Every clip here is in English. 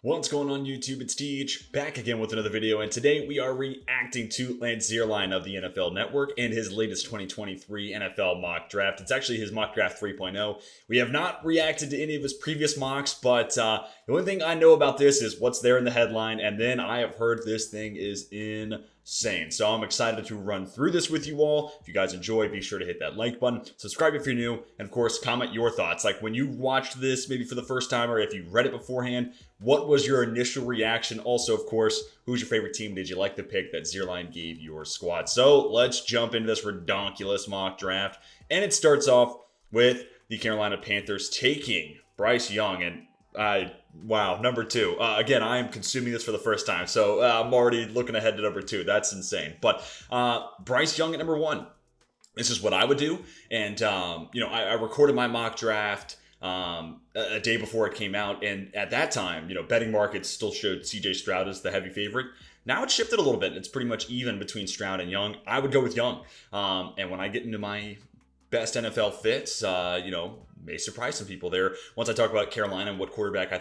What's going on YouTube? It's TH back again with another video, and today we are reacting to Lance Zierlein of the NFL Network and his latest 2023 NFL mock draft. It's actually his mock draft 3.0. We have not reacted to any of his previous mocks, but the only thing I know about this is what's there in the headline, and then I have heard this thing is insane. So I'm excited to run through this with you all. If you guys enjoy, be sure to hit that like button, subscribe if you're new, and of course comment your thoughts. Like when you watched this maybe for the first time, or if you read it beforehand, what was your initial reaction? Also, of course, who's your favorite team? Did you like the pick that Zierlein gave your squad? So let's jump into this redonkulous mock draft. And it starts off with the Carolina Panthers taking Bryce Young. And wow, number 2. Again, I am consuming this for the first time. So I'm already looking ahead to number 2. That's insane. But Bryce Young at number 1. This is what I would do. And, I recorded my mock draft a day before it came out, and at that time, betting markets still showed CJ Stroud as the heavy favorite. Now it's shifted a little bit. It's pretty much even between Stroud and Young. I would go with Young. And when I get into my best NFL fits, may surprise some people there once I talk about Carolina and what quarterback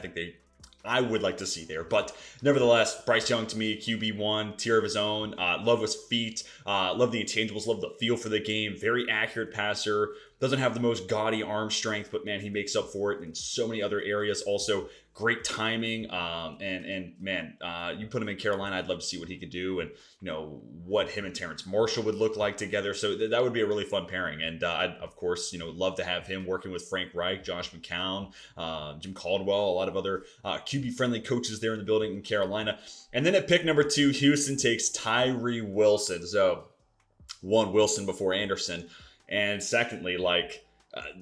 I would like to see there. But nevertheless, Bryce Young to me, QB1, tier of his own. Love his feet, love the intangibles, love the feel for the game. Very accurate passer. Doesn't have the most gaudy arm strength, but man, he makes up for it in so many other areas. Also, great timing. You put him in Carolina, I'd love to see what he could do, and what him and Terrence Marshall would look like together. So that would be a really fun pairing. And I'd of course love to have him working with Frank Reich, Josh McCown, Jim Caldwell, a lot of other QB friendly coaches there in the building in Carolina. And then at pick number 2, Houston takes Tyree Wilson. So one, Wilson before Anderson. And secondly, a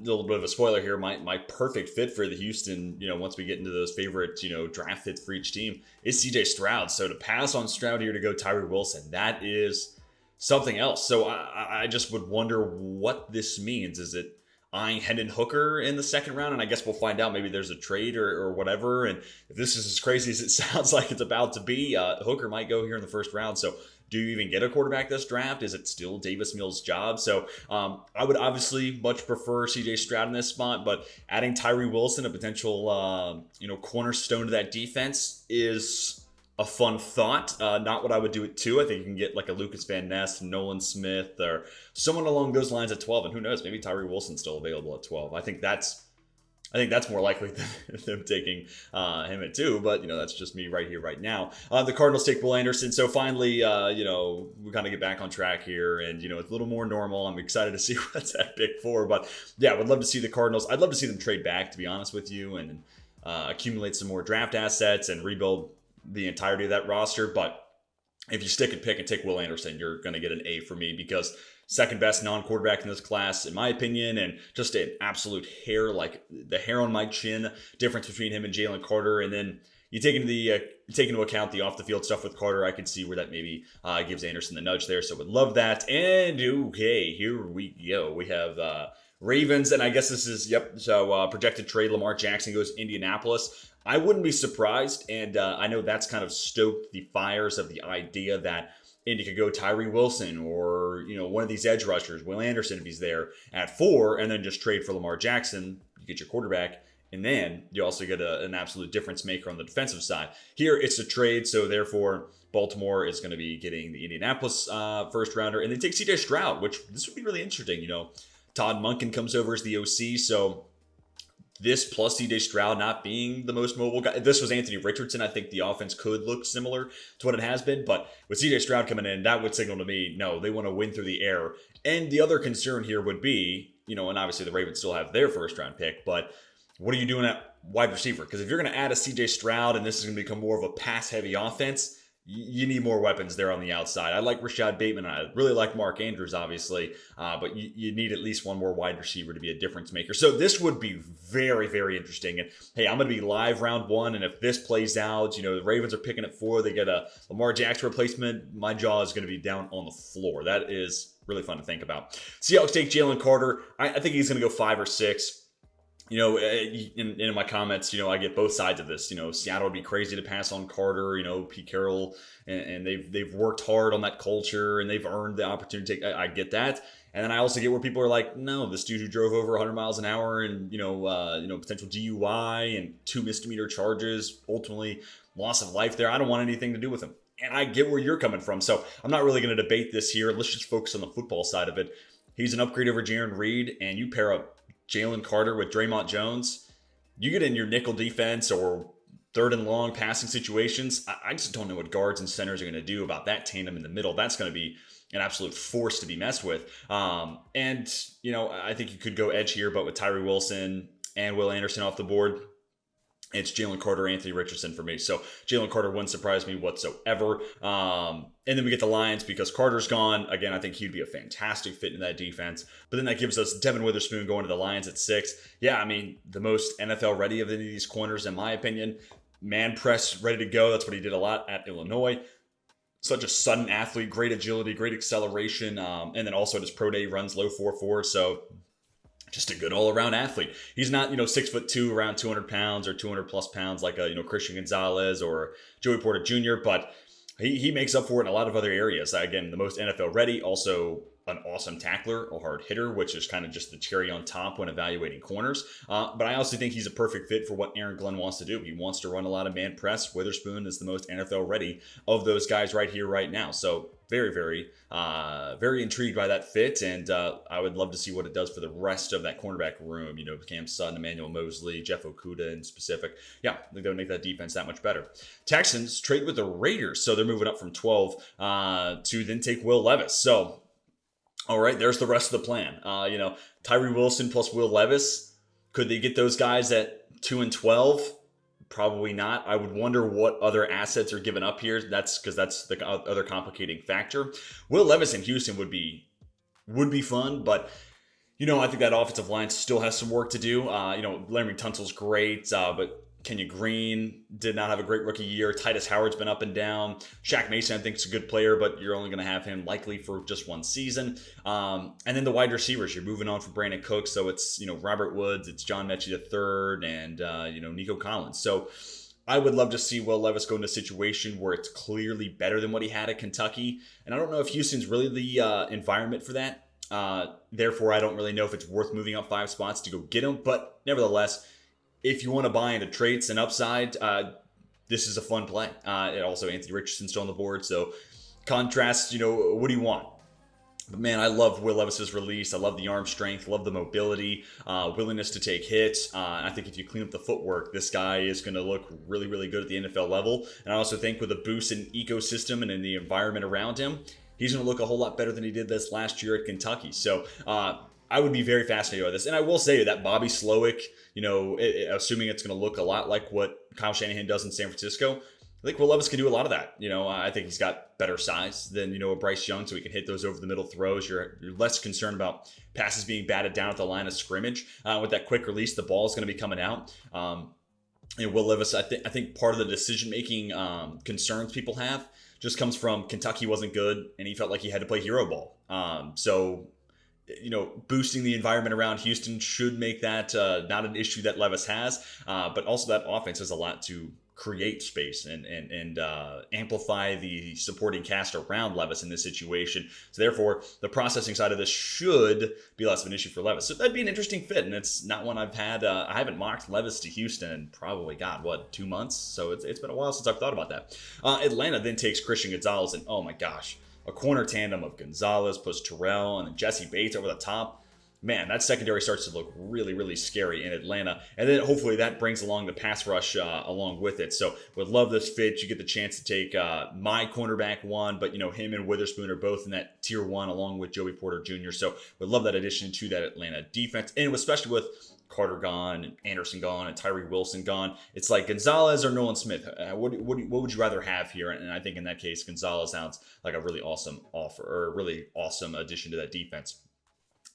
little bit of a spoiler here, my perfect fit for the Houston, once we get into those favorite, draft fits for each team, is CJ Stroud. So to pass on Stroud here to go Tyree Wilson, that is something else. So I just would wonder what this means. Is it eyeing Hendon Hooker in the second round? And I guess we'll find out. Maybe there's a trade or whatever. And if this is as crazy as it sounds like it's about to be, Hooker might go here in the first round. So do you even get a quarterback this draft? Is it still Davis Mills' job? So I would obviously much prefer CJ Stroud in this spot, but adding Tyree Wilson, a potential cornerstone to that defense, is a fun thought. Not what I would do at 2. I think you can get like a Lucas Van Ness, Nolan Smith, or someone along those lines at 12. And who knows, maybe Tyree Wilson's still available at 12. I think that's more likely than them taking him at 2, but that's just me right here, right now. The Cardinals take Will Anderson. So finally, we kind of get back on track here, and it's a little more normal. I'm excited to see what's at pick 4, but yeah, I would love to see the Cardinals. I'd love to see them trade back, to be honest with you, and accumulate some more draft assets and rebuild the entirety of that roster. But if you stick and pick and take Will Anderson, you're going to get an A for me, because second best non-quarterback in this class, in my opinion, and just an absolute hair, like the hair on my chin difference between him and Jalen Carter. And then you take into account the off-the-field stuff with Carter, I could see where that maybe gives Anderson the nudge there. So would love that. And okay, here we go. We have Ravens, and I guess this is, so projected trade, Lamar Jackson goes Indianapolis. I wouldn't be surprised, and I know that's kind of stoked the fires of the idea that Indy could go Tyree Wilson or, one of these edge rushers, Will Anderson if he's there at 4, and then just trade for Lamar Jackson. You get your quarterback, and then you also get an absolute difference maker on the defensive side. Here, it's a trade, so therefore Baltimore is going to be getting the Indianapolis first rounder, and they take CJ Stroud, which this would be really interesting. Todd Monken comes over as the OC, so this plus CJ Stroud not being the most mobile guy. If this was Anthony Richardson, I think the offense could look similar to what it has been. But with CJ Stroud coming in, that would signal to me, no, they want to win through the air. And the other concern here would be, and obviously the Ravens still have their first round pick, but what are you doing at wide receiver? Because if you're going to add a CJ Stroud and this is going to become more of a pass-heavy offense, you need more weapons there on the outside. I like Rashad Bateman. I really like Mark Andrews, obviously. But you need at least one more wide receiver to be a difference maker. So this would be very, very interesting. And hey, I'm going to be live round 1. And if this plays out, the Ravens are picking at 4. They get a Lamar Jackson replacement. My jaw is going to be down on the floor. That is really fun to think about. Seahawks take Jalen Carter. I think he's going to go 5 or 6. In my comments, I get both sides of this. Seattle would be crazy to pass on Carter, Pete Carroll, and they've worked hard on that culture and they've earned the opportunity. I get that. And then I also get where people are like, no, this dude who drove over 100 miles an hour and, potential DUI and 2 misdemeanor charges, ultimately loss of life there. I don't want anything to do with him. And I get where you're coming from. So I'm not really going to debate this here. Let's just focus on the football side of it. He's an upgrade over Jaron Reed, and you pair up Jalen Carter with Draymond Jones. You get in your nickel defense or third and long passing situations. I just don't know what guards and centers are going to do about that tandem in the middle. That's going to be an absolute force to be messed with. I think you could go edge here, but with Tyree Wilson and Will Anderson off the board, it's Jalen Carter, Anthony Richardson for me. So Jalen Carter wouldn't surprise me whatsoever. And then we get the Lions because Carter's gone. Again, I think he'd be a fantastic fit in that defense. But then that gives us Devin Witherspoon going to the Lions at 6. Yeah, I mean, the most NFL ready of any of these corners, in my opinion. Man press, ready to go. That's what he did a lot at Illinois. Such a sudden athlete, great agility, great acceleration. And then also at his pro day, he runs low 4.4. So just a good all-around athlete. He's not, 6'2", around 200 pounds or 200 plus pounds like Christian Gonzalez or Joey Porter Jr., but he makes up for it in a lot of other areas. Again, the most NFL ready, also an awesome tackler, a hard hitter, which is kind of just the cherry on top when evaluating corners. But I also think he's a perfect fit for what Aaron Glenn wants to do. He wants to run a lot of man press. Witherspoon is the most NFL ready of those guys right here, right now. So very, very, very intrigued by that fit. And I would love to see what it does for the rest of that cornerback room. Cam Sutton, Emmanuel Mosley, Jeff Okudah in specific. Yeah, I think that would make that defense that much better. Texans trade with the Raiders. So they're moving up from 12 to then take Will Levis. So all right, there's the rest of the plan. Tyree Wilson plus Will Levis. Could they get those guys at 2 and 12? Probably not. I would wonder what other assets are given up here. That's because that's the other complicating factor. Will Levis in Houston would be fun, but I think that offensive line still has some work to do. Larry Tunsil's great, but Kenya Green did not have a great rookie year. Titus Howard's been up and down. Shaq Mason, I think, is a good player, but you're only going to have him likely for just one season. And then the wide receivers, you're moving on from Brandon Cooks. So it's, Robert Woods, it's John Mechie III, and, Nico Collins. So I would love to see Will Levis go into a situation where it's clearly better than what he had at Kentucky. And I don't know if Houston's really the environment for that. Therefore, I don't really know if it's worth moving up 5 spots to go get him. But nevertheless, if you want to buy into traits and upside, this is a fun play. And also, Anthony Richardson's still on the board. So, contrast, what do you want? But man, I love Will Levis's release. I love the arm strength, love the mobility, willingness to take hits. I think if you clean up the footwork, this guy is going to look really, really good at the NFL level. And I also think with a boost in ecosystem and in the environment around him, he's going to look a whole lot better than he did this last year at Kentucky. So, I would be very fascinated by this. And I will say that Bobby Slowick, assuming it's going to look a lot like what Kyle Shanahan does in San Francisco, I think Will Levis can do a lot of that. I think he's got better size than, a Bryce Young, so he can hit those over the middle throws. You're less concerned about passes being batted down at the line of scrimmage. With that quick release, the ball is going to be coming out. Will Levis, I think part of the decision-making concerns people have just comes from Kentucky wasn't good, and he felt like he had to play hero ball. Boosting the environment around Houston should make that not an issue that Levis has, but also that offense has a lot to create space and amplify the supporting cast around Levis in this situation. So therefore, the processing side of this should be less of an issue for Levis. So that'd be an interesting fit, and it's not one I've had. I haven't mocked Levis to Houston in probably, 2 months? So it's been a while since I've thought about that. Atlanta then takes Christian Gonzalez, and oh my gosh, a corner tandem of Gonzalez plus Terrell and then Jesse Bates over the top. Man, that secondary starts to look really, really scary in Atlanta. And then hopefully that brings along the pass rush along with it. So would love this fit. You get the chance to take my cornerback 1, but, him and Witherspoon are both in that tier 1 along with Joey Porter Jr. So would love that addition to that Atlanta defense. And especially with Carter gone, and Anderson gone, and Tyree Wilson gone. It's like Gonzalez or Nolan Smith. What would you rather have here? And I think in that case, Gonzalez sounds like a really awesome offer, or a really awesome addition to that defense.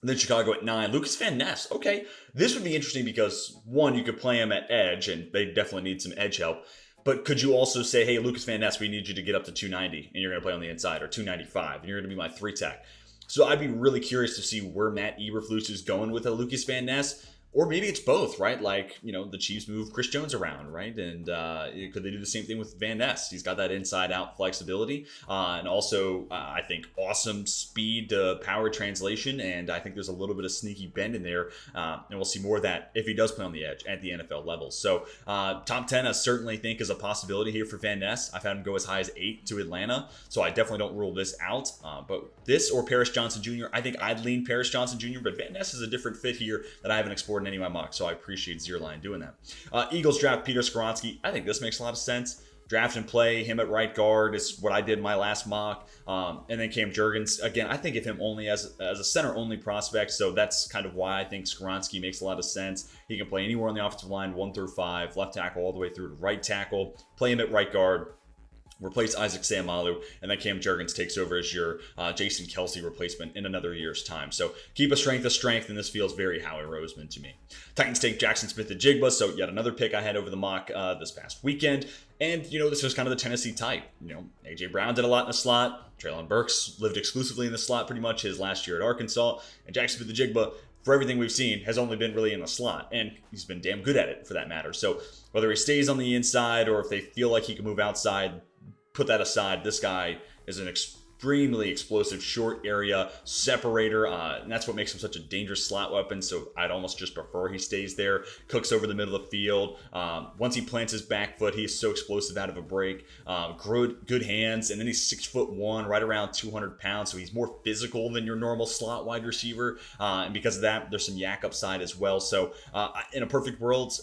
And then Chicago at 9. Lucas Van Ness. Okay, this would be interesting because, one, you could play him at edge, and they definitely need some edge help. But could you also say, hey, Lucas Van Ness, we need you to get up to 290, and you're going to play on the inside, or 295, and you're going to be my 3-tech. So I'd be really curious to see where Matt Eberflus is going with a Lucas Van Ness. Or maybe it's both, right? Like, the Chiefs move Chris Jones around, right? And could they do the same thing with Van Ness? He's got that inside-out flexibility, and also, I think, awesome speed to power translation, and I think there's a little bit of sneaky bend in there, and we'll see more of that if he does play on the edge at the NFL level. So, top 10, I certainly think is a possibility here for Van Ness. I've had him go as high as 8 to Atlanta, so I definitely don't rule this out. But this or Paris Johnson Jr., I think I'd lean Paris Johnson Jr., but Van Ness is a different fit here that I haven't explored in any of my mocks, so I appreciate Zierlein doing that. Eagles draft Peter Skoronski. I think this makes a lot of sense. Draft and play him at right guard is what I did in my last mock. And then Cam Jurgens. Again, I think of him only as a center-only prospect, so that's kind of why I think Skoronski makes a lot of sense. He can play anywhere on the offensive line, 1 through 5, left tackle all the way through to right tackle. Play him at right guard. Replace Isaac Seumalo, and then Cam Jurgens takes over as your Jason Kelce replacement in another year's time. So keep a strength, and this feels very Howie Roseman to me. Titans take Jackson Smith-Njigba, so yet another pick I had over the mock this past weekend. And, this was kind of the Tennessee type. A.J. Brown did a lot in the slot. Treylon Burks lived exclusively in the slot pretty much his last year at Arkansas. And Jackson Smith-Njigba, for everything we've seen, has only been really in the slot, and he's been damn good at it for that matter. So whether he stays on the inside or if they feel like he can move outside, put that aside. This guy is an extremely explosive short area separator, and that's what makes him such a dangerous slot weapon. So I'd almost just prefer he stays there, cooks over the middle of the field. Once he plants his back foot, he is so explosive out of a break. Good hands, and then he's 6'1", right around 200 pounds, so he's more physical than your normal slot wide receiver, and because of that, there's some yak upside as well. So in a perfect world,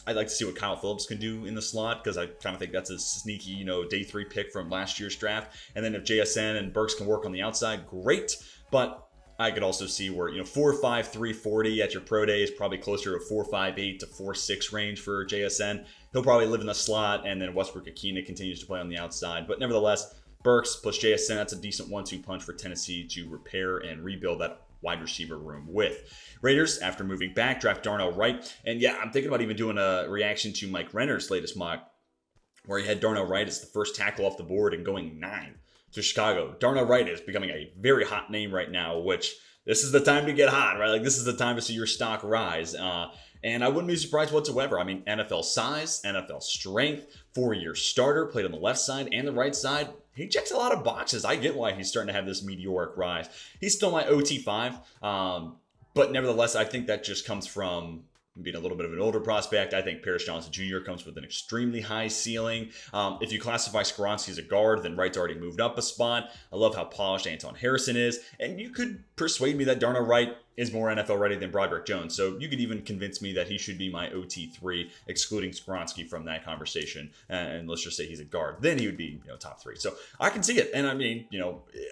I'd like to see what Kyle Phillips can do in the slot, because I kind of think that's a sneaky, day 3 pick from last year's draft. And then if JSN and Burks can work on the outside, great. But I could also see where, 4.5, 340 at your pro day is probably closer to 4.58 to 4.6 range for JSN. He'll probably live in the slot, and then Westbrook-Ikhine continues to play on the outside. But nevertheless, Burks plus JSN, that's a decent 1-2 punch for Tennessee to repair and rebuild that wide receiver room with. Raiders, after moving back, draft Darnell Wright. And yeah, I'm thinking about even doing a reaction to Mike Renner's latest mock, where he had Darnell Wright as the first tackle off the board and going 9 to Chicago. Darnell Wright is becoming a very hot name right now, which this is the time to get hot, right? Like, this is the time to see your stock rise. And I wouldn't be surprised whatsoever. I mean, NFL size, NFL strength, 4-year starter, played on the left side and the right side. He checks a lot of boxes. I get why he's starting to have this meteoric rise. He's still my OT5, but nevertheless, I think that just comes from being a little bit of an older prospect. I think Paris Johnson Jr. comes with an extremely high ceiling. If you classify Skoronski as a guard, then Wright's already moved up a spot. I love how polished Anton Harrison is, and you could persuade me that Darnell Wright is more NFL ready than Broderick Jones. So you could even convince me that he should be my OT3, excluding Skoronski from that conversation. And let's just say he's a guard. Then he would be, top 3. So I can see it. And I mean,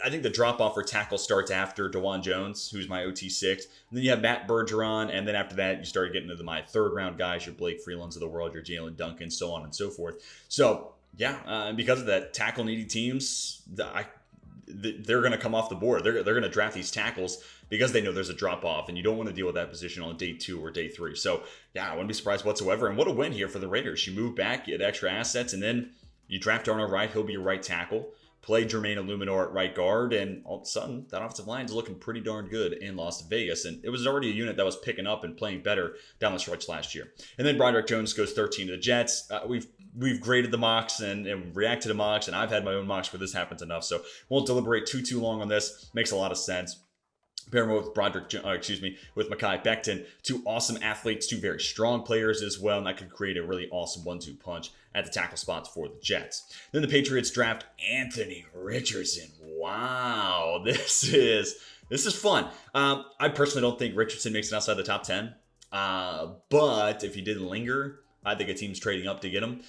I think the drop off for tackle starts after DeJuan Jones, who's my OT6. And then you have Matt Bergeron. And then after that, you start getting into my 3rd round guys, your Blake Freelands of the world, your Jalen Duncan, so on and so forth. So yeah, and because of that, tackle needy teams, they're going to come off the board. They're going to draft these tackles because they know there's a drop off, and you don't want to deal with that position on day 2 or day 3. So yeah, I wouldn't be surprised whatsoever. And what a win here for the Raiders. You move back, get extra assets, and then you draft Darnell Wright. He'll be your right tackle. Play Jermaine Illuminor at right guard, and all of a sudden, that offensive line is looking pretty darn good in Las Vegas. And it was already a unit that was picking up and playing better down the stretch last year. And then Broderick Jones goes 13 to the Jets. We've graded the mocks and reacted to mocks, and I've had my own mocks where this happens enough. So won't deliberate too long on this. Makes a lot of sense. Pair him with with Mekhi Becton, 2 awesome athletes, 2 very strong players as well, and that could create a really awesome 1-2 punch at the tackle spots for the Jets. Then the Patriots draft Anthony Richardson. Wow, this is fun. I personally don't think Richardson makes it outside the top 10, but if he did linger, I think a team's trading up to get him.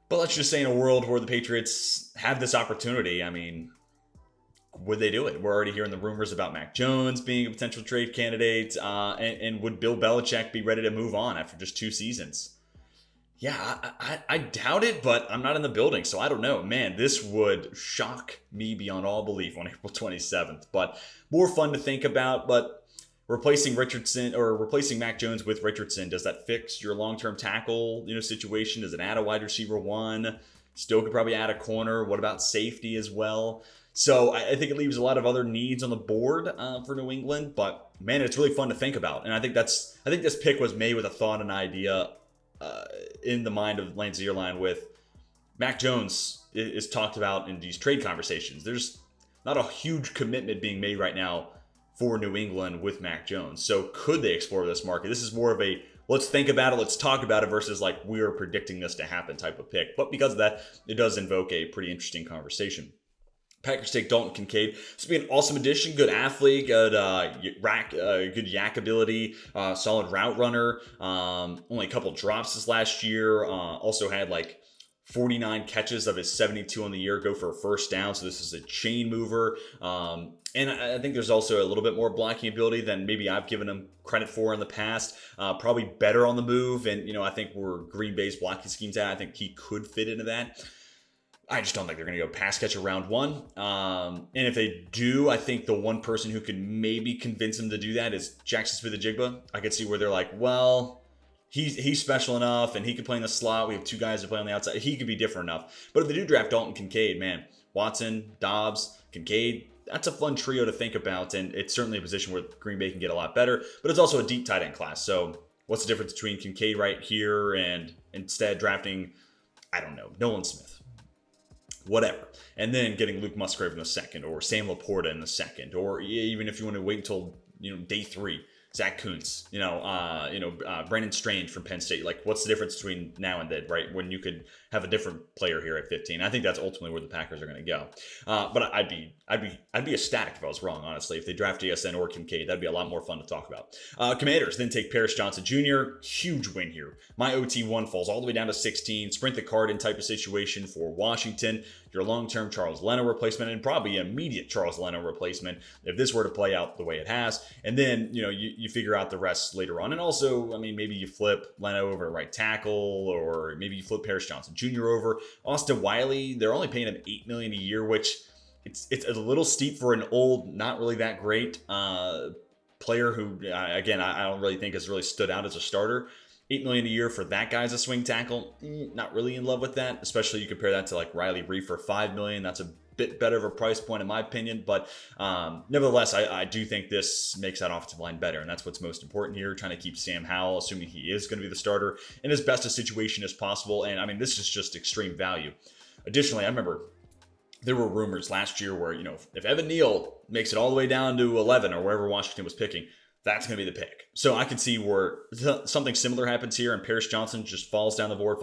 But let's just say in a world where the Patriots have this opportunity, I mean, would they do it? We're already hearing the rumors about Mac Jones being a potential trade candidate, and would Bill Belichick be ready to move on after just 2 seasons? Yeah, I doubt it, but I'm not in the building, so I don't know. Man, this would shock me beyond all belief on April 27th, but more fun to think about. But replacing Mac Jones with Richardson, does that fix your long-term tackle, situation? Does it add a wide receiver 1? Still could probably add a corner. What about safety as well? So I think it leaves a lot of other needs on the board for New England, but man, it's really fun to think about. And I think this pick was made with a thought and idea in the mind of Lance Zierlein. With Mac Jones is talked about in these trade conversations. There's not a huge commitment being made right now for New England with Mac Jones. So could they explore this market? This is more of a let's think about it, let's talk about it versus like we're predicting this to happen type of pick. But because of that, it does invoke a pretty interesting conversation. Packers take Dalton Kincaid. This would be an awesome addition. Good athlete, good good yak ability, solid route runner. Only a couple drops this last year. Also had like 49 catches of his 72 on the year go for a first down. So this is a chain mover. And I think there's also a little bit more blocking ability than maybe I've given him credit for in the past. Probably better on the move. And, I think where Green Bay's blocking scheme's at, I think he could fit into that. I just don't think they're going to go pass catcher round one. And if they do, I think the one person who could maybe convince them to do that is Jackson Smith-Njigba. I could see where they're like, well, he's special enough and he can play in the slot. We have two guys that play on the outside. He could be different enough. But if they do draft Dalton Kincaid, man, Watson, Dobbs, Kincaid, that's a fun trio to think about. And it's certainly a position where Green Bay can get a lot better. But it's also a deep tight end class. So what's the difference between Kincaid right here and instead drafting, I don't know, Nolan Smith? Whatever. And then getting Luke Musgrave in the second, or Sam Laporta in the second, or even if you want to wait until, day 3, Zach Kuntz, Brandon Strange from Penn State. Like, what's the difference between now and then, right? When you could have a different player here at 15. I think that's ultimately where the Packers are going to go. But I'd be ecstatic if I was wrong, honestly. If they draft JSN or Kincaid, that'd be a lot more fun to talk about. Commanders then take Paris Johnson Jr. Huge win here. My OT1 falls all the way down to 16. Sprint the card in type of situation for Washington. Your long-term Charles Leno replacement, and probably immediate Charles Leno replacement if this were to play out the way it has. And then, you figure out the rest later on. And also, maybe you flip Leno over to right tackle, or maybe you flip Paris Johnson Jr. over. Austin Wiley, they're only paying him $8 million a year, which it's a little steep for an old, not really that great player who, again, I don't really think has really stood out as a starter. $8 million a year for that guy as a swing tackle, not really in love with that. Especially you compare that to like Riley Reiff for $5 million. That's a bit better of a price point in my opinion. But nevertheless, I do think this makes that offensive line better, and that's what's most important here. Trying to keep Sam Howell, assuming he is going to be the starter, in as best a situation as possible. And this is just extreme value. Additionally, I remember there were rumors last year where if Evan Neal makes it all the way down to 11 or wherever Washington was picking, that's going to be the pick. So I can see where something similar happens here and Paris Johnson just falls down the board.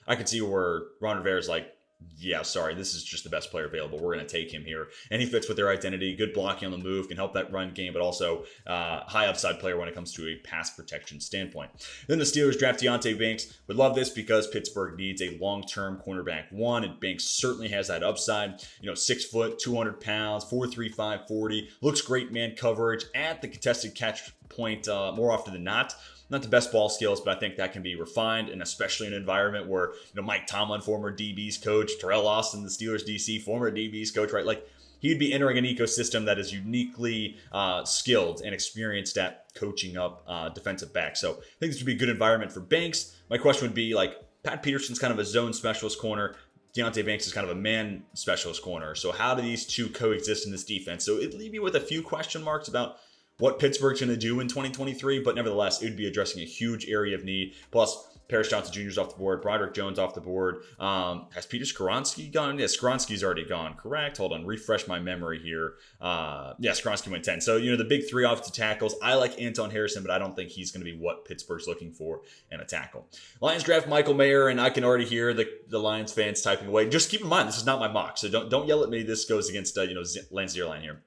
I can see where Ron Rivera's like, yeah, sorry, this is just the best player available. We're going to take him here. And he fits with their identity. Good blocking on the move, can help that run game, but also high upside player when it comes to a pass protection standpoint. Then the Steelers draft Deonte Banks. Would love this because Pittsburgh needs a long-term cornerback one, and Banks certainly has that upside. 6 foot, 200 pounds, 4.35 40. Looks great man coverage at the contested catch point more often than not. Not the best ball skills, but I think that can be refined, and especially in an environment where, Mike Tomlin, former DBs coach, Terrell Austin, the Steelers DC, former DBs coach, right? Like, he'd be entering an ecosystem that is uniquely skilled and experienced at coaching up defensive backs. So I think this would be a good environment for Banks. My question would be, like, Pat Peterson's kind of a zone specialist corner. Deonte Banks is kind of a man specialist corner. So how do these two coexist in this defense? So it'd leave me with a few question marks about what Pittsburgh's going to do in 2023, but nevertheless, it would be addressing a huge area of need. Plus, Paris Johnson Jr. is off the board. Broderick Jones off the board. Has Peter Skoronski gone? Yeah, Skoronski's already gone. Correct. Hold on. Refresh my memory here. Skoronski went 10. So, the big three offensive tackles. I like Anton Harrison, but I don't think he's going to be what Pittsburgh's looking for in a tackle. Lions draft Michael Mayer, and I can already hear the Lions fans typing away. Just keep in mind, this is not my mock, so don't yell at me. This goes against Lance Zierlein here.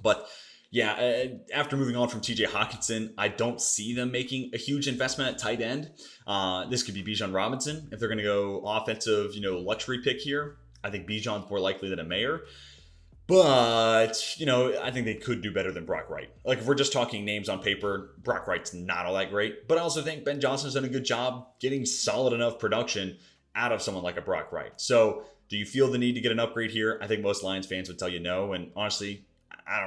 But yeah, after moving on from TJ Hawkinson, I don't see them making a huge investment at tight end. This could be Bijan Robinson if they're going to go offensive, luxury pick here. I think Bijan's more likely than a Mayer. But, I think they could do better than Brock Wright. Like, if we're just talking names on paper, Brock Wright's not all that great. But I also think Ben Johnson's done a good job getting solid enough production out of someone like a Brock Wright. So, do you feel the need to get an upgrade here? I think most Lions fans would tell you no. And honestly, I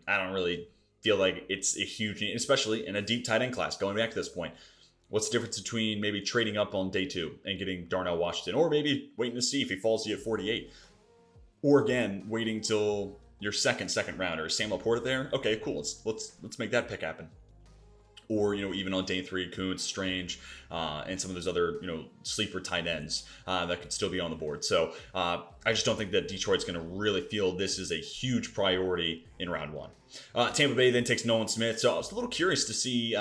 don't really feel like it's a huge need, especially in a deep tight end class. Going back to this point, what's the difference between maybe trading up on day 2 and getting Darnell Washington, or maybe waiting to see if he falls to you at 48? Or again, waiting till your second rounder. Is Sam Laporta there? Okay, cool. Let's make that pick happen. Or, even on day 3, Kuntz, Strange, and some of those other, sleeper tight ends that could still be on the board. So I just don't think that Detroit's going to really feel this is a huge priority in round 1. Tampa Bay then takes Nolan Smith. So I was a little curious to see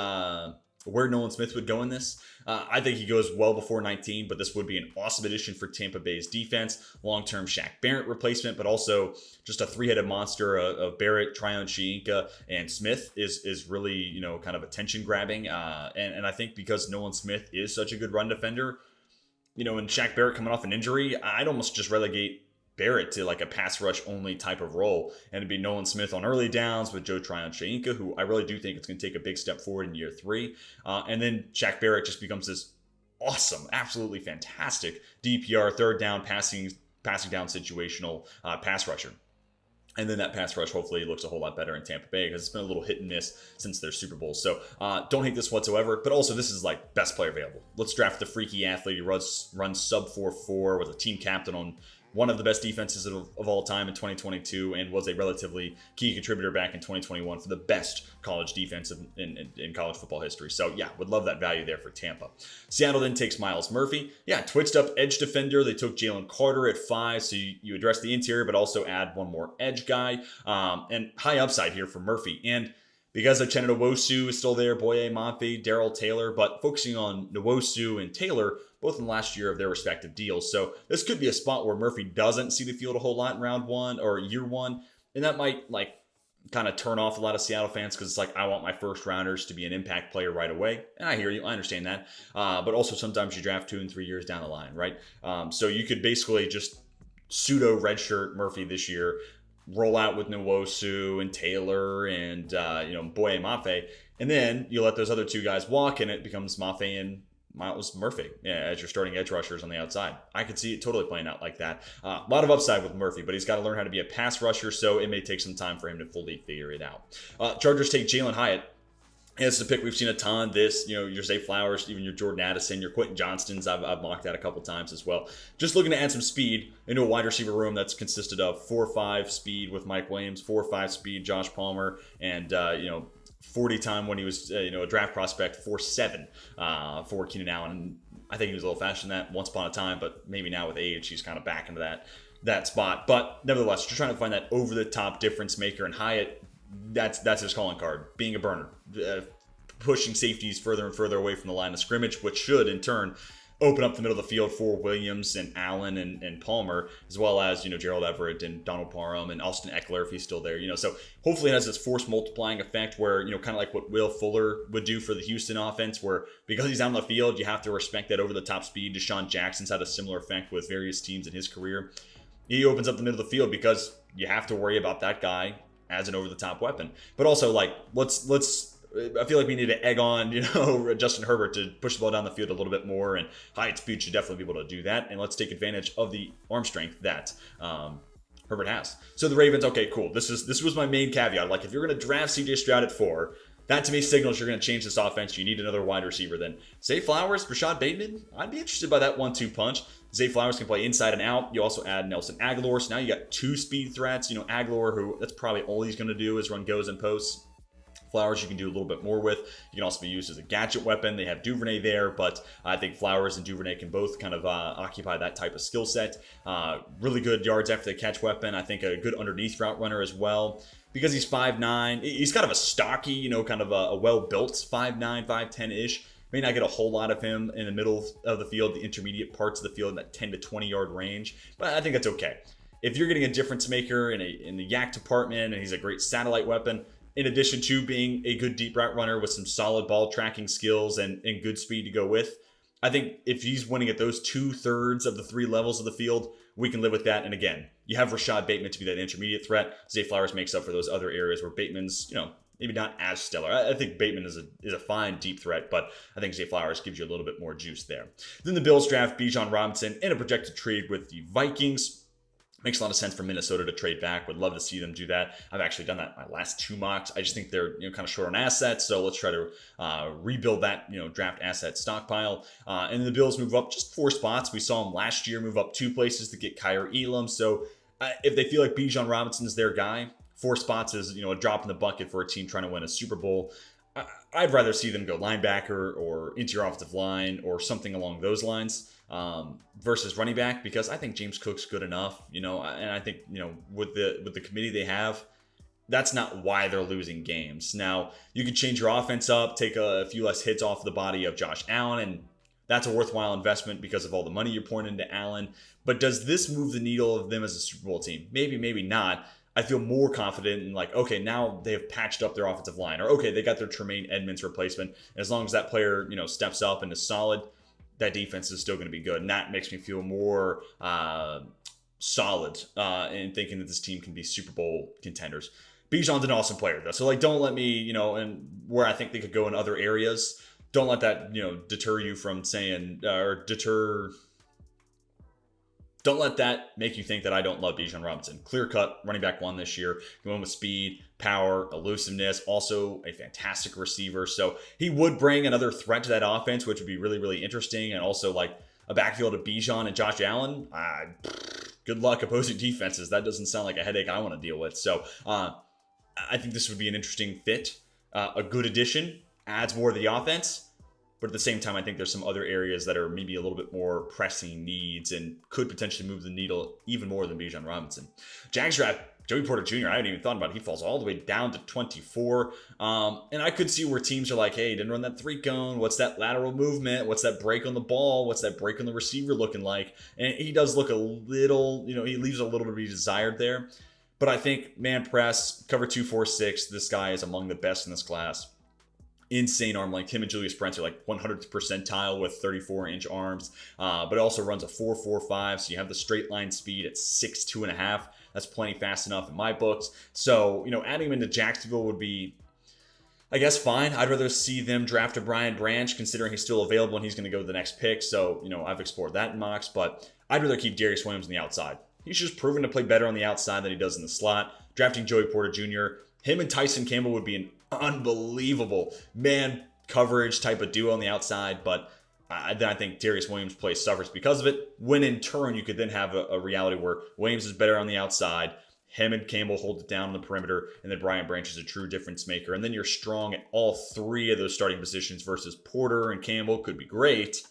where Nolan Smith would go in this. I think he goes well before 19, but this would be an awesome addition for Tampa Bay's defense. Long-term Shaq Barrett replacement, but also just a 3-headed monster of Barrett, Tryon, Shiinka, and Smith is really, kind of attention-grabbing. And I think because Nolan Smith is such a good run defender, and Shaq Barrett coming off an injury, I'd almost just relegate Barrett to like a pass rush only type of role, and it'd be Nolan Smith on early downs with Joe Tryon Shiinka, who I really do think it's going to take a big step forward in year 3. And then Shaq Barrett just becomes this awesome, absolutely fantastic DPR, third down passing down situational pass rusher. And then that pass rush hopefully looks a whole lot better in Tampa Bay because it's been a little hit and miss since their Super Bowl. So don't hate this whatsoever. But also this is like best player available. Let's draft the freaky athlete who runs sub 4.4, was a team captain on one of the best defenses of all time in 2022, and was a relatively key contributor back in 2021 for the best college defense in college football history. So yeah, would love that value there for Tampa. Seattle then takes Myles Murphy. Yeah, twitched up edge defender. They took Jalen Carter at 5, so you address the interior, but also add one more edge guy. And high upside here for Murphy. And because Uchenna Nwosu is still there, Boye Mafe, Darrell Taylor, but focusing on Nwosu and Taylor, both in the last year of their respective deals. So this could be a spot where Murphy doesn't see the field a whole lot in round 1 or year 1. And that might kind of turn off a lot of Seattle fans because it's like, I want my first rounders to be an impact player right away. And I hear you, I understand that. But also sometimes you draft 2 and 3 years down the line, right? So you could basically just pseudo redshirt Murphy this year, roll out with Nwosu and Taylor and Boye Mafe, and then you let those other 2 guys walk, and it becomes Mafe and Myles Murphy as your starting edge rushers on the outside. I could see it totally playing out like that. A lot of upside with Murphy, but he's got to learn how to be a pass rusher, so it may take some time for him to fully figure it out. Chargers take Jalen Hyatt. And it's a pick we've seen a ton. Your Zay Flowers, even your Jordan Addison, your Quentin Johnstons, I've mocked that a couple times as well. Just looking to add some speed into a wide receiver room that's consisted of 4.5 speed with Mike Williams, 4.5 speed Josh Palmer, and 40 time when he was a draft prospect, 4.7 for Keenan Allen. I think he was a little faster than that once upon a time, but maybe now with age he's kind of back into that spot. But nevertheless, just trying to find that over the top difference maker, and Hyatt, that's his calling card, being a burner, pushing safeties further and further away from the line of scrimmage, which should in turn open up the middle of the field for Williams and Allen and Palmer, as well as, Gerald Everett and Donald Parham and Austin Eckler if he's still there. So hopefully it has this force multiplying effect where, kind of like what Will Fuller would do for the Houston offense, where because he's out on the field, you have to respect that over the top speed. Deshaun Jackson's had a similar effect with various teams in his career. He opens up the middle of the field because you have to worry about that guy as an over the top weapon. But also I feel like we need to egg on, Justin Herbert to push the ball down the field a little bit more, and height speed should definitely be able to do that. And let's take advantage of the arm strength that Herbert has. So the Ravens, okay, cool. This was my main caveat. Like, if you're going to draft CJ Stroud at 4, that to me signals you're going to change this offense. You need another wide receiver. Then Zay Flowers, Rashad Bateman, I'd be interested by that 1-2 punch. Zay Flowers can play inside and out. You also add Nelson Aguilar. So now you got 2 speed threats. Aguilar, who that's probably all he's going to do is run goes and posts. Flowers you can do a little bit more with. You can also be used as a gadget weapon. They have Duvernay there, but I think Flowers and Duvernay can both kind of occupy that type of skill set. Really good yards after the catch weapon. I think a good underneath route runner as well. Because he's 5'9", he's kind of a stocky, kind of a well-built 5'9", 5'10"-ish. May not get a whole lot of him in the middle of the field, the intermediate parts of the field in that 10 to 20-yard range, but I think that's okay. If you're getting a difference maker in the yak department, and he's a great satellite weapon, in addition to being a good deep route runner with some solid ball tracking skills and good speed to go with, I think if he's winning at those 2/3 of the 3 levels of the field, we can live with that. And again, you have Rashad Bateman to be that intermediate threat. Zay Flowers makes up for those other areas where Bateman's, maybe not as stellar. I think Bateman is a fine deep threat, but I think Zay Flowers gives you a little bit more juice there. Then the Bills draft Bijan Robinson in a projected trade with the Vikings. Makes a lot of sense for Minnesota to trade back. Would love to see them do that. I've actually done that in my last 2 mocks. I just think they're kind of short on assets, so let's try to rebuild that draft asset stockpile. And the Bills move up just 4 spots. We saw them last year move up 2 places to get Kyer Elam. So if they feel like Bijan Robinson's their guy, 4 spots is, a drop in the bucket for a team trying to win a Super Bowl. I'd rather see them go linebacker or interior offensive line or something along those lines versus running back, because I think James Cook's good enough, and I think, with the committee they have, that's not why they're losing games. Now, you can change your offense up, take a few less hits off the body of Josh Allen, and that's a worthwhile investment because of all the money you're pouring into Allen. But does this move the needle of them as a Super Bowl team? Maybe, maybe not. I feel more confident in, like, okay, now they have patched up their offensive line, or okay, they got their Tremaine Edmonds replacement. And as long as that player, steps up and is solid, that defense is still going to be good. And that makes me feel more solid in thinking that this team can be Super Bowl contenders. Bijan's an awesome player, though. So, like, don't let me, and where I think they could go in other areas, don't let that, deter you from saying, don't let that make you think that I don't love Bijan Robinson. Clear cut running back 1 this year. Going with speed, power, elusiveness, also a fantastic receiver. So he would bring another threat to that offense, which would be really, really interesting. And also, like, a backfield of Bijan and Josh Allen. Good luck opposing defenses. That doesn't sound like a headache I want to deal with. So I think this would be an interesting fit, a good addition, adds more to the offense. But at the same time, I think there's some other areas that are maybe a little bit more pressing needs and could potentially move the needle even more than Bijan Robinson. Jags draft Joey Porter Jr., I haven't even thought about it. He falls all the way down to 24. And I could see where teams are like, hey, didn't run that 3-cone. What's that lateral movement? What's that break on the ball? What's that break on the receiver looking like? And he does look a little, he leaves a little to be desired there. But I think man press, cover 2-4-6, this guy is among the best in this class. Insane arm length. Him and Julius Brents are like 100th percentile with 34-inch arms, but it also runs a 4.45, so you have the straight line speed at 6.2.5. That's plenty fast enough in my books. So, adding him into Jacksonville would be, I guess, fine. I'd rather see them draft a Brian Branch, considering he's still available and he's going to go to the next pick. So, I've explored that in mocks, but I'd rather keep Darius Williams on the outside. He's just proven to play better on the outside than he does in the slot. Drafting Joey Porter Jr., him and Tyson Campbell would be an unbelievable man coverage type of duo on the outside, but then I think Darius Williams' play suffers because of it, when in turn you could then have a reality where Williams is better on the outside, him and Campbell hold it down on the perimeter, and then Brian Branch is a true difference maker, and then you're strong at all 3 of those starting positions versus Porter and Campbell could be great.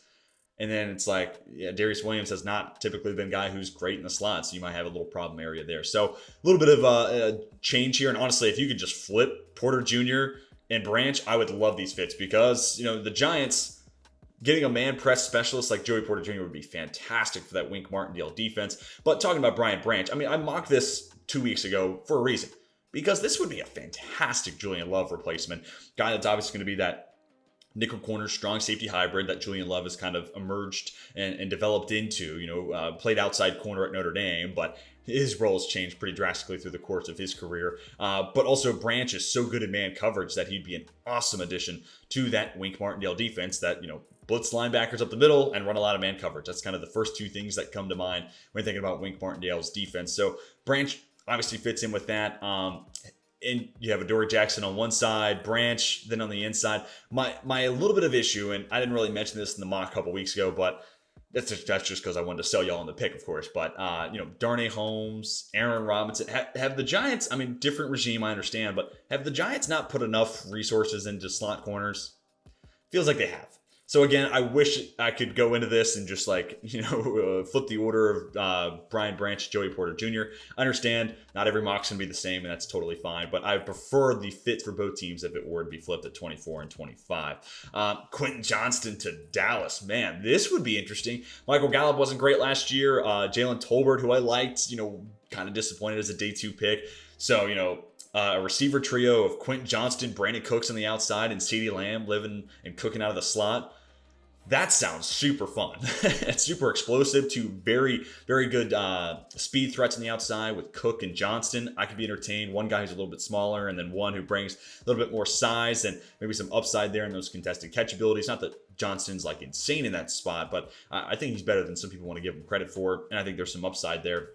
And then it's like, yeah, Darius Williams has not typically been a guy who's great in the slot, so you might have a little problem area there. So a little bit of a change here. And honestly, if you could just flip Porter Jr. and Branch, I would love these fits because, the Giants, getting a man press specialist like Joey Porter Jr. would be fantastic for that Wink Martindale defense. But talking about Brian Branch, I mocked this 2 weeks ago for a reason, because this would be a fantastic Julian Love replacement. Guy that's obviously going to be that nickel corner, strong safety hybrid that Julian Love has kind of emerged and developed into, played outside corner at Notre Dame, but his role has changed pretty drastically through the course of his career. But also Branch is so good at man coverage that he'd be an awesome addition to that Wink Martindale defense that, blitz linebackers up the middle and run a lot of man coverage. That's kind of the first 2 things that come to mind when thinking about Wink Martindale's defense. So Branch obviously fits in with that. And you have Adoree Jackson on one side, Branch then on the inside. My little bit of issue, and I didn't really mention this in the mock a couple weeks ago, but that's just because I wanted to sell y'all on the pick, of course. But Darnay Holmes, Aaron Robinson, have the Giants? Different regime, I understand, but have the Giants not put enough resources into slot corners? Feels like they have. So again, I wish I could go into this and just flip the order of Brian Branch, Joey Porter Jr. I understand not every mock's going to be the same, and that's totally fine. But I prefer the fit for both teams if it were to be flipped at 24 and 25. Quentin Johnston to Dallas. Man, this would be interesting. Michael Gallup wasn't great last year. Jalen Tolbert, who I liked, kind of disappointed as a day 2 pick. So, a receiver trio of Quentin Johnston, Brandon Cooks on the outside, and CeeDee Lamb living and cooking out of the slot. That sounds super fun. It's super explosive. 2 very, very good speed threats on the outside with Cook and Johnston. I could be entertained. One guy who's a little bit smaller, and then one who brings a little bit more size and maybe some upside there in those contested catch abilities. Not that Johnston's like insane in that spot, but I think he's better than some people want to give him credit for. And I think there's some upside there.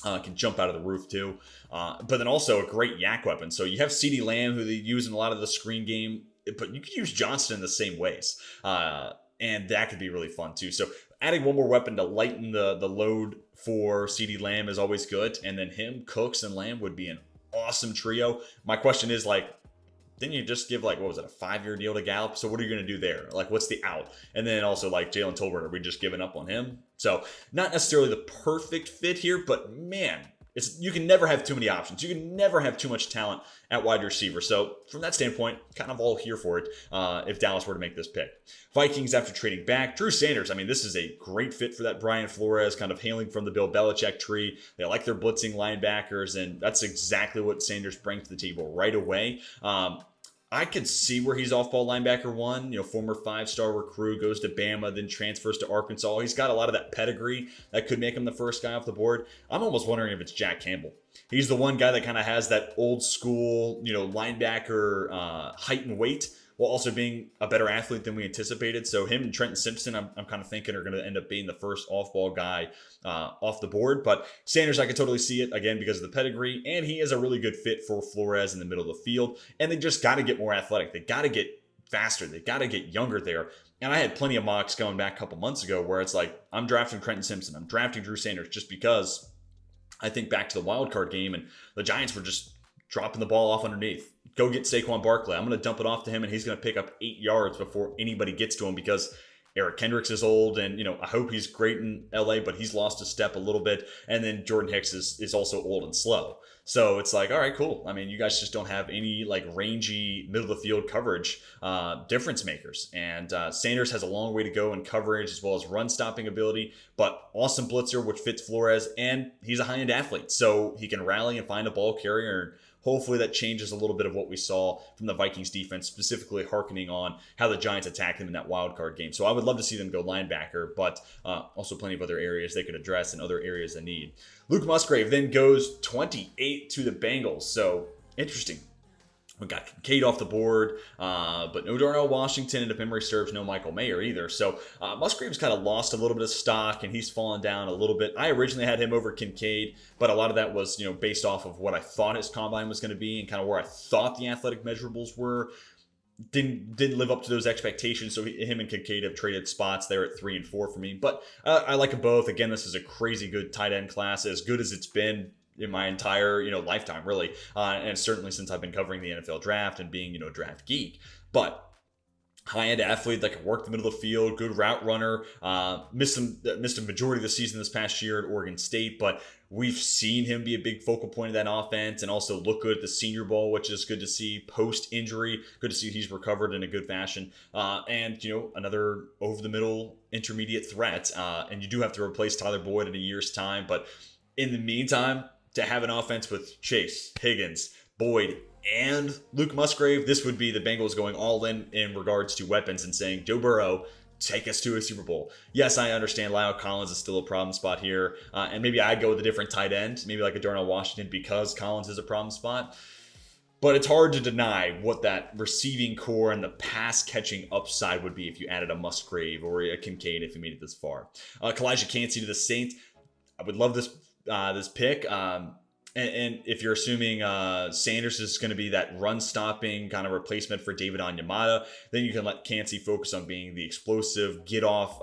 Can jump out of the roof too. But then also a great yak weapon. So you have CeeDee Lamb, who they use in a lot of the screen game, but you could use Johnston in the same ways. And that could be really fun too. So adding one more weapon to lighten the load for CeeDee Lamb is always good. And then him, Cooks, and Lamb would be an awesome trio. My question is, like, then you just give, like, what was it, a 5-year deal to Gallup? So what are you going to do there? Like, what's the out? And then also, like, Jalen Tolbert, are we just giving up on him? So not necessarily the perfect fit here, but man, you can never have too many options. You can never have too much talent at wide receiver. So from that standpoint, kind of all here for it if Dallas were to make this pick. Vikings, after trading back, Drew Sanders. I mean, this is a great fit for that Brian Flores, kind of hailing from the Bill Belichick tree. They like their blitzing linebackers, and that's exactly what Sanders brings to the table right away. I could see where he's off-ball linebacker 1, former 5-star recruit, goes to Bama, then transfers to Arkansas. He's got a lot of that pedigree that could make him the first guy off the board. I'm almost wondering if it's Jack Campbell. He's the one guy that kind of has that old school, linebacker height and weight, while also being a better athlete than we anticipated. So him and Trenton Simpson, I'm kind of thinking are going to end up being the first off-ball guy off the board. But Sanders, I could totally see it, again, because of the pedigree. And he is a really good fit for Flores in the middle of the field. And they just got to get more athletic. They got to get faster. They got to get younger there. And I had plenty of mocks going back a couple months ago where it's like, I'm drafting Trenton Simpson. I'm drafting Drew Sanders just because I think back to the wild card game and the Giants were just dropping the ball off underneath. Go get Saquon Barkley. I'm going to dump it off to him, and he's going to pick up 8 yards before anybody gets to him because Eric Kendricks is old, and, I hope he's great in LA, but he's lost a step a little bit. And then Jordan Hicks is also old and slow. So it's like, all right, cool. I mean, you guys just don't have any, like, rangy middle of the field coverage difference makers. And Sanders has a long way to go in coverage as well as run stopping ability, but awesome blitzer, which fits Flores, and he's a high-end athlete. So he can rally and find a ball carrier. Hopefully that changes a little bit of what we saw from the Vikings defense, specifically hearkening on how the Giants attacked them in that wild card game. So I would love to see them go linebacker, but also plenty of other areas they could address and other areas they need. Luke Musgrave then goes 28 to the Bengals. So interesting. We got Kincaid off the board, but no Darnell Washington, and if memory serves, no Michael Mayer either. So Musgrave's kind of lost a little bit of stock, and he's fallen down a little bit. I originally had him over Kincaid, but a lot of that was, based off of what I thought his combine was going to be and kind of where I thought the athletic measurables were. Didn't live up to those expectations, so him and Kincaid have traded spots there at 3 and 4 for me. But I like them both. Again, this is a crazy good tight end class, as good as it's been in my entire, lifetime, really. And certainly since I've been covering the NFL draft and being, a draft geek. But high-end athlete that can work the middle of the field, good route runner, missed a majority of the season this past year at Oregon State, but we've seen him be a big focal point of that offense and also look good at the Senior Bowl, which is good to see post-injury. Good to see he's recovered in a good fashion. And, another over-the-middle intermediate threat. And you do have to replace Tyler Boyd in a year's time, but in the meantime, to have an offense with Chase, Higgins, Boyd, and Luke Musgrave, this would be the Bengals going all in regards to weapons and saying, Joe Burrow, take us to a Super Bowl. Yes, I understand Lyle Collins is still a problem spot here. And maybe I'd go with a different tight end, maybe like a Darnell Washington, because Collins is a problem spot. But it's hard to deny what that receiving core and the pass-catching upside would be if you added a Musgrave or a Kincaid if you made it this far. Kalijah Kancey to the Saints. I would love this pick. And if you're assuming Sanders is going to be that run-stopping kind of replacement for David Onyemata, then you can let Kancey focus on being the explosive, get-off,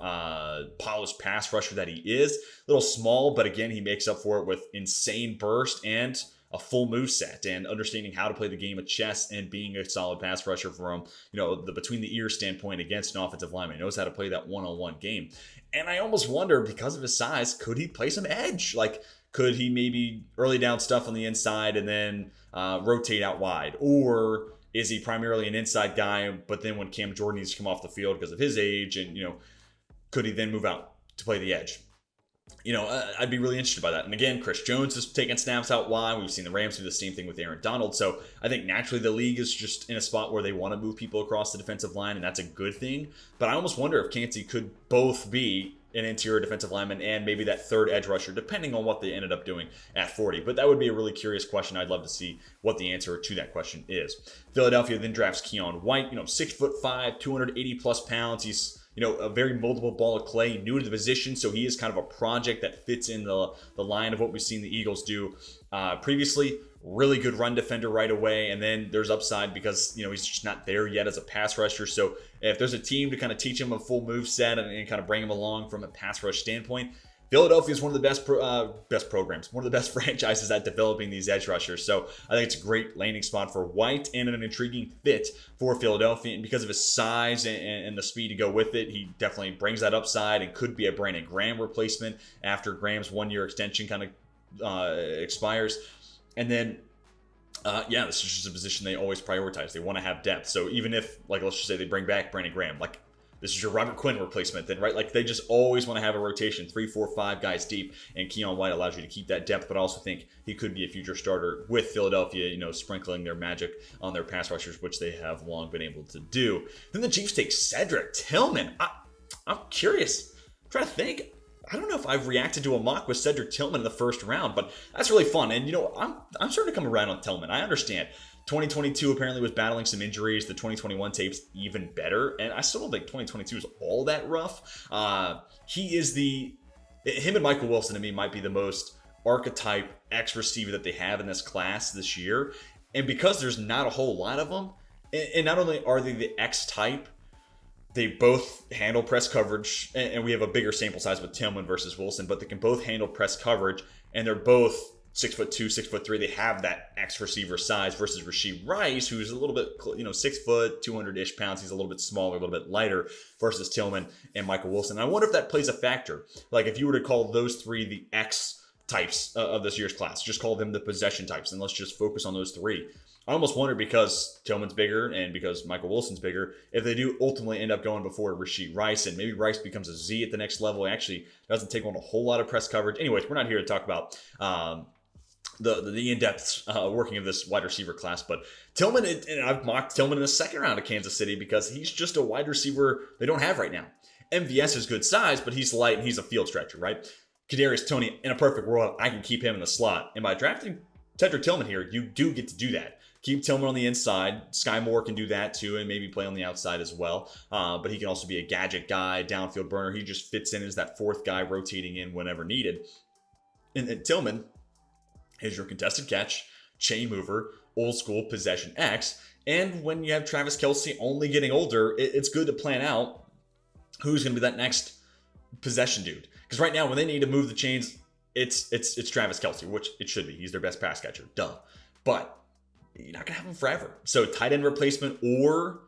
polished pass rusher that he is. A little small, but again, he makes up for it with insane burst and a full move set and understanding how to play the game of chess and being a solid pass rusher from, the between-the-ears standpoint against an offensive lineman. He knows how to play that one-on-one game. And I almost wonder, because of his size, could he play some edge? Like, could he maybe early down stuff on the inside and then rotate out wide? Or is he primarily an inside guy, but then when Cam Jordan needs to come off the field because of his age, and, could he then move out to play the edge? I'd be really interested by that. And again, Chris Jones is taking snaps out wide. We've seen the Rams do the same thing with Aaron Donald. So I think naturally the league is just in a spot where they want to move people across the defensive line, and that's a good thing. But I almost wonder if Kancey could both be an interior defensive lineman and maybe that third edge rusher, depending on what they ended up doing at 40. But that would be a really curious question. I'd love to see what the answer to that question is. Philadelphia then drafts Keon White, 6'5", 280 plus pounds. He's a very moldable ball of clay, new to the position, so he is kind of a project that fits in the line of what we've seen the Eagles do previously. Really good run defender right away, and then there's upside because he's just not there yet as a pass rusher. So if there's a team to kind of teach him a full move set and kind of bring him along from a pass rush standpoint, Philadelphia is one of the best programs, one of the best franchises at developing these edge rushers. So I think it's a great landing spot for White and an intriguing fit for Philadelphia. And because of his size and the speed to go with it, he definitely brings that upside and could be a Brandon Graham replacement after Graham's one-year extension kind of expires. And then yeah, this is just a position they always prioritize. They want to have depth. So even if, like, let's just say they bring back Brandon Graham, like, this is your Robert Quinn replacement then, right? Like, they just always want to have a rotation, 3, 4, 5 guys deep, and Keon White allows you to keep that depth, but I also think he could be a future starter with Philadelphia, you know, sprinkling their magic on their pass rushers, which they have long been able to do. Then the Chiefs take Cedric Tillman. I'm curious. I'm trying to think. I don't know if I've reacted to a mock with Cedric Tillman in the first round, but that's really fun. And, you know, I'm starting to come around on Tillman. I understand. 2022 apparently was battling some injuries. The 2021 tape's even better. And I still don't think 2022 is all that rough. Him and Michael Wilson to me might be the most archetype X receiver that they have in this class this year. And because there's not a whole lot of them, and not only are they the X type, they both handle press coverage, and we have a bigger sample size with Tillman versus Wilson, but they can both handle press coverage, and they're both 6'2", 6'3". They have that X receiver size versus Rashee Rice, who's a little bit, 6 foot, 200-ish pounds. He's a little bit smaller, a little bit lighter versus Tillman and Michael Wilson. And I wonder if that plays a factor. Like, if you were to call those three the X types of this year's class, just call them the possession types, and let's just focus on those three. I almost wonder, because Tillman's bigger and because Michael Wilson's bigger, if they do ultimately end up going before Rashee Rice, and maybe Rice becomes a Z at the next level. He actually doesn't take on a whole lot of press coverage. Anyways, we're not here to talk about the in-depth working of this wide receiver class, but Tillman, and I've mocked Tillman in the second round of Kansas City because he's just a wide receiver they don't have right now. MVS is good size, but he's light and he's a field stretcher, right? Kadarius Toney, in a perfect world, I can keep him in the slot. And by drafting Cedric Tillman here, you do get to do that. Keep Tillman on the inside. Sky Moore can do that too, and maybe play on the outside as well. But he can also be a gadget guy, downfield burner. He just fits in as that fourth guy, rotating in whenever needed. And Tillman is your contested catch, chain mover, old school possession X. And when you have Travis Kelce only getting older, it's good to plan out who's going to be that next possession dude. Because right now, when they need to move the chains, it's Travis Kelce, which it should be. He's their best pass catcher. Duh. But you're not going to have him forever. So tight end replacement, or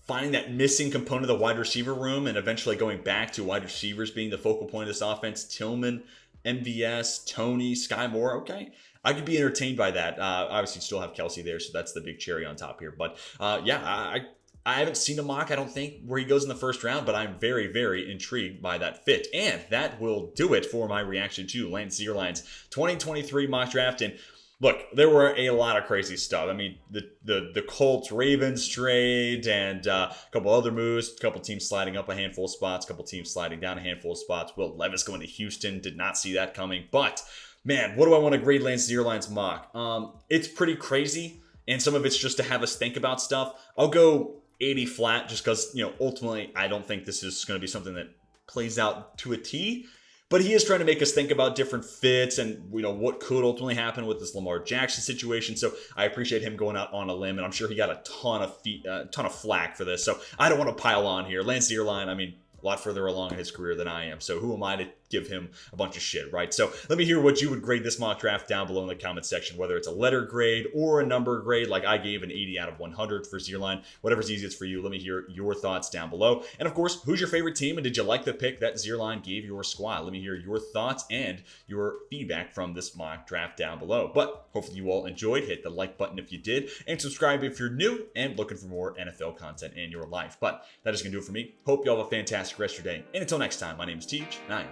finding that missing component of the wide receiver room and eventually going back to wide receivers being the focal point of this offense. Tillman, MVS, Toney, Sky Moore. Okay. I could be entertained by that. Obviously, still have Kelce there, so that's the big cherry on top here. But yeah, I haven't seen a mock, I don't think, where he goes in the first round, but I'm very, very intrigued by that fit. And that will do it for my reaction to Lance Zierlein's 2023 mock draft. And look, there were a lot of crazy stuff. I mean, the Colts Ravens trade, and a couple other moves, a couple teams sliding up a handful of spots, a couple teams sliding down a handful of spots. Will Levis going to Houston, did not see that coming. But man, what do I want to grade Lance Zierlein's mock? It's pretty crazy, and some of it's just to have us think about stuff. I'll go 80 flat, just because, ultimately I don't think this is going to be something that plays out to a T. But he is trying to make us think about different fits and, what could ultimately happen with this Lamar Jackson situation. So I appreciate him going out on a limb, and I'm sure he got a ton of flack for this. So I don't want to pile on here. Lance Zierlein, I mean, a lot further along in his career than I am. So who am I to give him a bunch of shit, right? So let me hear what you would grade this mock draft down below in the comment section, whether it's a letter grade or a number grade, like I gave an 80 out of 100 for Zierlein. Whatever's easiest for you, let me hear your thoughts down below. And of course, who's your favorite team, and did you like the pick that Zierlein gave your squad? Let me hear your thoughts and your feedback from this mock draft down below. But hopefully you all enjoyed. Hit the like button if you did, and subscribe if you're new and looking for more NFL content in your life. But that is going to do it for me. Hope you all have a fantastic rest of your day. And until next time, my name is Teach, and I am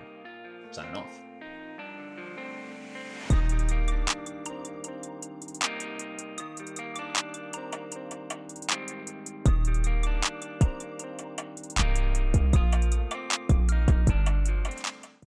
signing off.